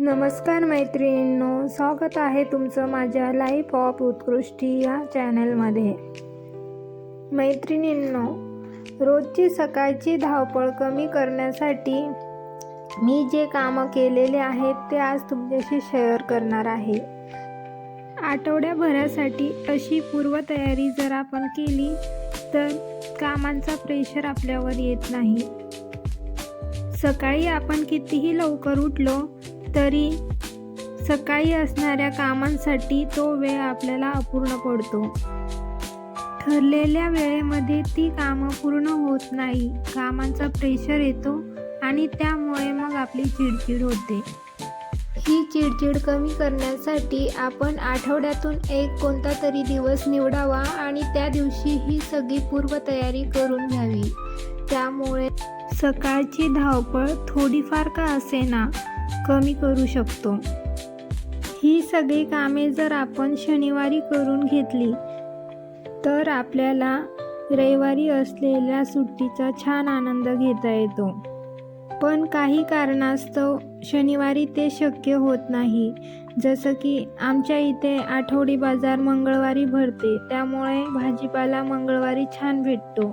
नमस्कार मैत्रिणींनो, स्वागत आहे तुमचं माझ्या लाईफ ऑफ उत्कृष्टी या चॅनलमध्ये। मैत्रिणींनो, रोजची सकाळची धावपळ कमी करण्यासाठी मी जे कामं केलेले आहेत ते आज तुमच्याशी शेअर करणार आहे। आठवड्याभरासाठी अशी पूर्वतयारी जर आपण केली तर कामांचा प्रेशर आपल्यावर येत नाही। सकाळी आपण कितीही लवकर उठलो तरी सकाळी असणाऱ्या कामांसाठी तो वेळ आपल्याला अपूर्ण पडतो। ठरलेल्या वेळेमध्ये ती कामं पूर्ण होत नाही, कामांचा प्रेशर येतो आणि त्यामुळे मग आपली चिडचिड होते। ही चिडचिड कमी करण्यासाठी आपण आठवड्यातून एक कोणता तरी दिवस निवडावा आणि त्या दिवशी ही सगळी पूर्वतयारी करून घ्यावी। त्यामुळे सकाळची धावपळ थोडीफार का असेना कमी करू शकतो। ही सगळी कामे जर आपण शनिवारी करून घेतली तर आपल्याला रविवारी असलेल्या सुट्टीचा छान आनंद घेता येतो। पण काही कारणास्तव शनिवारी ते शक्य होत नाही। जसं की आमच्या इथे आठवडी बाजार मंगळवारी भरते, त्यामुळे भाजीपाला मंगळवारी छान भेटतो।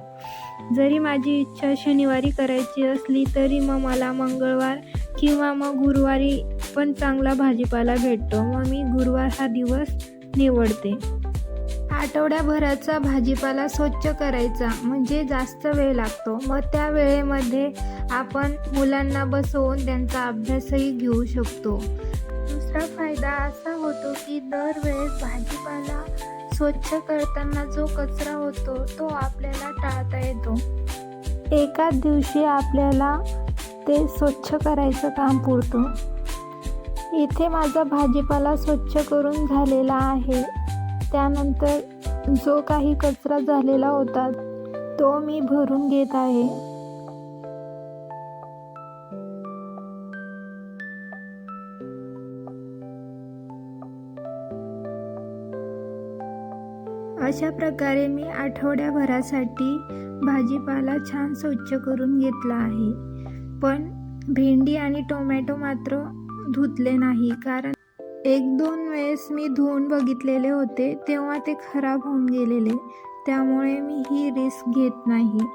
जरी माझी इच्छा शनिवारी करायची असली तरी मग मला मंगळवार किंवा मग गुरुवारी पण चांगला भाजीपाला भेटतो, मग मी गुरुवार हा दिवस निवडते। आठवड्याभराचा भाजीपाला स्वच्छ करायचा म्हणजे जास्त वेळ लागतो, मग त्या वेळेमध्ये आपण मुलांना बसवून त्यांचा अभ्यासही घेऊ शकतो। दुसरा फायदा असा होतो की दरवेळेस भाजीपाला स्वच्छ करताना जो कचरा होतो तो आपल्याला टाळता येतो। एकाच दिवशी आपल्याला ते स्वच्छ करायचं काम पुरतं। इथे माझा भाजीपाला स्वच्छ करून झालेला आहे। त्यानंतर जो काही कचरा झालेला होता तो मी भरून घेत आहे। अशा प्रकारे मी आठवड्याभरासाठी भाजीपाला छान स्वच्छ करून घेतला आहे। पण भेंडी आणि टोमॅटो मात्र धुतले नाही, कारण एक दोन वेळेस मी धुवून बघितलेले होते तेव्हा ते खराब होऊन गेलेले, त्यामुळे मी ही रिस्क घेत नाही।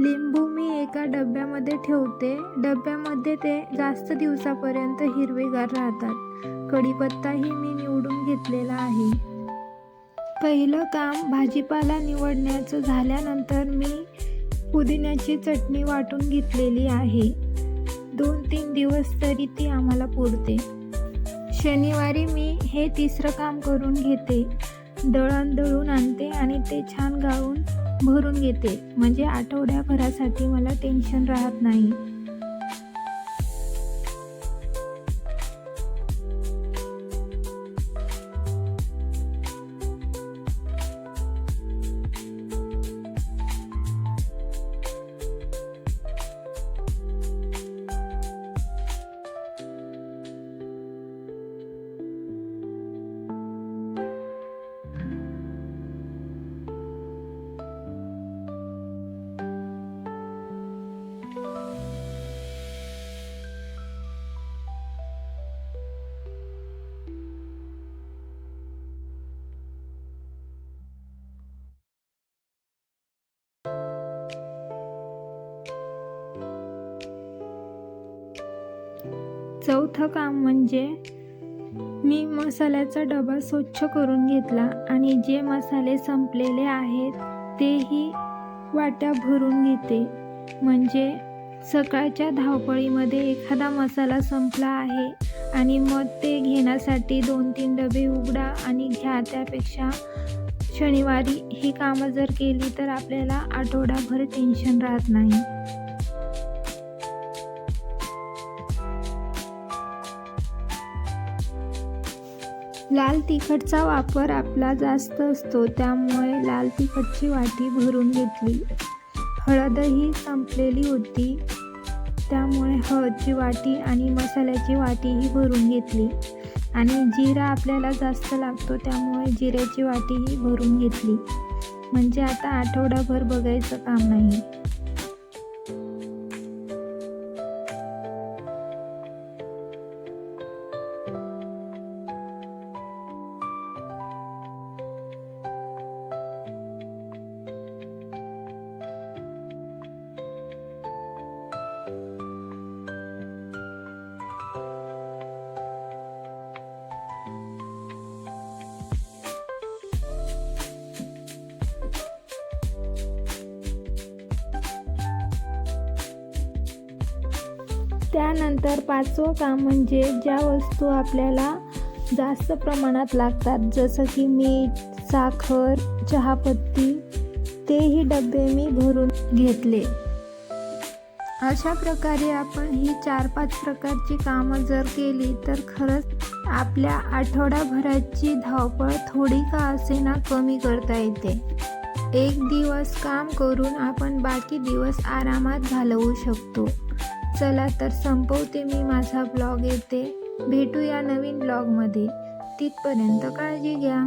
लिंबू मी एका डब्यामध्ये ठेवते, डब्यामध्ये ते जास्त दिवसापर्यंत हिरवेगार राहतात। कढीपत्ताही मी निवडून घेतलेला आहे। पहिलं काम भाजीपाला निवडण्याचं झाल्यानंतर मी पुदिन्याची चटणी वाटून घेतलेली आहे। 2-3 दिवस तरी ती आम्हाला पुरते। शनिवारी मी हे तिसरं काम करून घेते, दळण दळून आणते आणि ते छान गाळून भरून घेते, म्हणजे आठवड्याभरासाठी मला टेन्शन राहत नाही। चौथं काम म्हणजे मी मसाल्याचा डबा स्वच्छ करून घेतला आणि जे मसाले संपलेले आहेत तेही वाट्या भरून घेते। म्हणजे सकाळच्या धावपळीमध्ये एखादा मसाला संपला आहे आणि मग ते घेण्यासाठी 2-3 डबे उघडा आणि घ्या, त्यापेक्षा शनिवारी ही कामं जर केली तर आपल्याला आठवडाभर टेन्शन राहत नाही। लाल तिखटचा वापर आपला जास्त असतो, त्यामुळे लाल तिखटची वाटी भरून घेतली। हळदही संपलेली होती, त्यामुळे हळदची वाटी आणि मसाल्याची वाटीही भरून घेतली। आणि जिरा आपल्याला जास्त लागतो, त्यामुळे जिऱ्याची वाटीही भरून घेतली। म्हणजे आता आठवडाभर बघायचं काम नाही। त्यानंतर 5वं काम म्हणजे ज्या वस्तू आपल्याला जास्त प्रमाणात लागतात, जसं की मीठ, साखर, चहापत्ती, तेही डबे मी भरून घेतले. अशा प्रकारे आपण ही 4-5 प्रकारची कामं जर केली तर खरंच आपल्या आठवडाभराची धावपळ थोडी का असेना कमी करता येते. एक दिवस काम करून आपण बाकी दिवस आरामात घालवू शकतो. चला तर संपवते मी माझा ब्लॉग येथे. भेटूया नवीन ब्लॉगमध्ये. तिथपर्यंत काळजी घ्या.